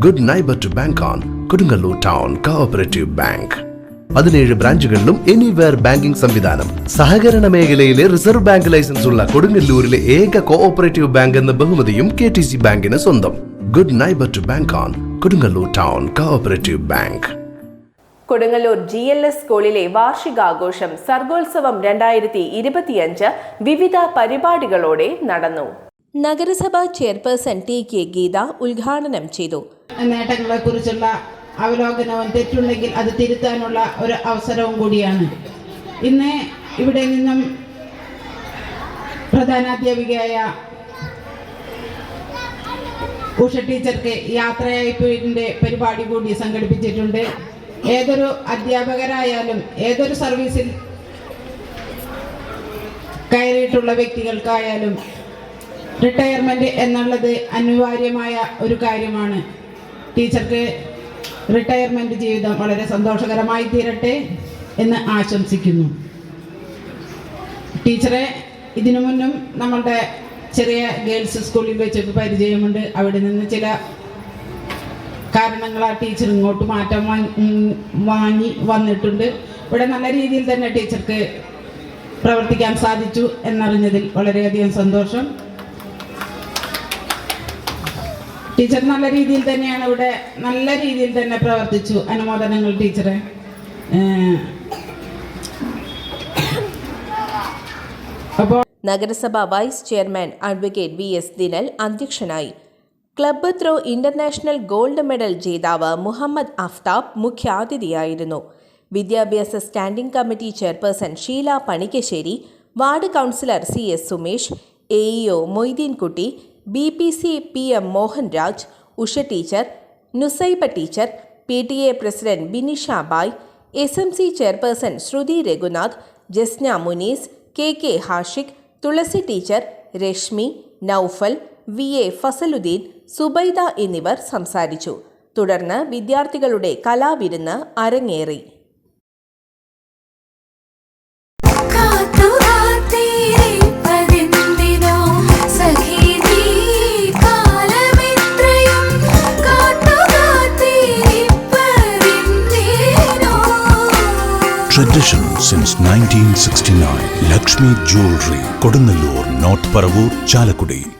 Good neighbour to bank on Kodungallur town cooperative bank. 17 ബ്രാഞ്ചുകളിലും anywhere banking സംവിധാനം. സഹകരണ മേഖലയിലെ റിസർവ് ബാങ്ക് ലൈസൻസ് ഉള്ള കൊടുങ്ങല്ലൂരിലെ ഏക കോഓപ്പറേറ്റീവ് ബാങ്ക് എന്ന ബഹുമതിയും KTC ബാങ്കിന് സ്വന്തം. Good neighbour to bank on Kodungallur town cooperative bank. Kodungallur GLS സ്കൂളിലെ വാർഷികാഘോഷം സർഗോത്സവം 2025 വിവിധ പരിപാടികളോടെ നടന്നു. നഗരസഭാ ചെയർപേഴ്സൺ TK ഗീത ഉദ്ഘാടനം ചെയ്തു. നേട്ടങ്ങളെ കുറിച്ചുള്ള അവലോകനവും തെറ്റുണ്ടെങ്കിൽ അത് തിരുത്താനുള്ള ഒരു അവസരവും കൂടിയാണ്. ഇന്ന് ഇവിടെ നിന്നും പ്രധാനാധ്യാപികയായ ഉഷ ടീച്ചർക്ക് യാത്രയയപ്പിന്റെ പരിപാടി കൂടി സംഘടിപ്പിച്ചിട്ടുണ്ട്. ഏതൊരു അധ്യാപകരായാലും ഏതൊരു സർവീസിൽ കയറിയിട്ടുള്ള വ്യക്തികൾക്കായാലും റിട്ടയർമെന്റ് എന്നുള്ളത് അനിവാര്യമായ ഒരു കാര്യമാണ്. ടീച്ചർക്ക് റിട്ടയർമെന്റ് ജീവിതം വളരെ സന്തോഷകരമായി തീരട്ടെ എന്ന് ആശംസിക്കുന്നു. ടീച്ചറെ ഇതിനു മുന്നും നമ്മളുടെ ചെറിയ ഗേൾസ് സ്കൂളിൽ വെച്ച് പരിചയമുണ്ട്. അവിടെ നിന്ന് ചില കാരണങ്ങളാൽ ടീച്ചർ ഇങ്ങോട്ട് മാറ്റം വാങ്ങി വന്നിട്ടുണ്ട്. ഇവിടെ നല്ല രീതിയിൽ തന്നെ ടീച്ചർക്ക് പ്രവർത്തിക്കാൻ സാധിച്ചു എന്നറിഞ്ഞതിൽ വളരെയധികം സന്തോഷം. ടീച്ചർ നല്ല രീതിയിൽ തന്നെയാണ് ഇവിടെ നല്ല രീതിയിൽ തന്നെ പ്രവർത്തിച്ചു. അനുമോദനങ്ങൾ ടീച്ചറെ. അപ്പോൾ നഗരസഭാ vice chairman advocate VS Dinal അധ്യക്ഷനായി. Club throw international gold medal ജേതാവ് മുഹമ്മദ് അഫ്താബ് മുഖ്യാതിഥിയായിരുന്നു. വിദ്യാഭ്യാസ standing committee chairperson Sheela Panikkassery, ward councillor CS Sumesh, AEO Moideenkutty, BPC PM Mohanraj, Usha teacher, Nusaiba teacher, PTA president Binisha Bai, SMC chairperson Sruthi Raghunath, Jasna Munees, KK Hashiq, Thulasi teacher, Reshmi, Naufal, VA Fasaluddeen, Subaida എന്നിവർ സംസാരിച്ചു. തുടർന്ന് വിദ്യാർത്ഥികളുടെ കലാവിരുന്ന് അരങ്ങേറി. Tradition since 1969. Lakshmi Jewelry, Kodunallur, North Paravur, Chalakudi.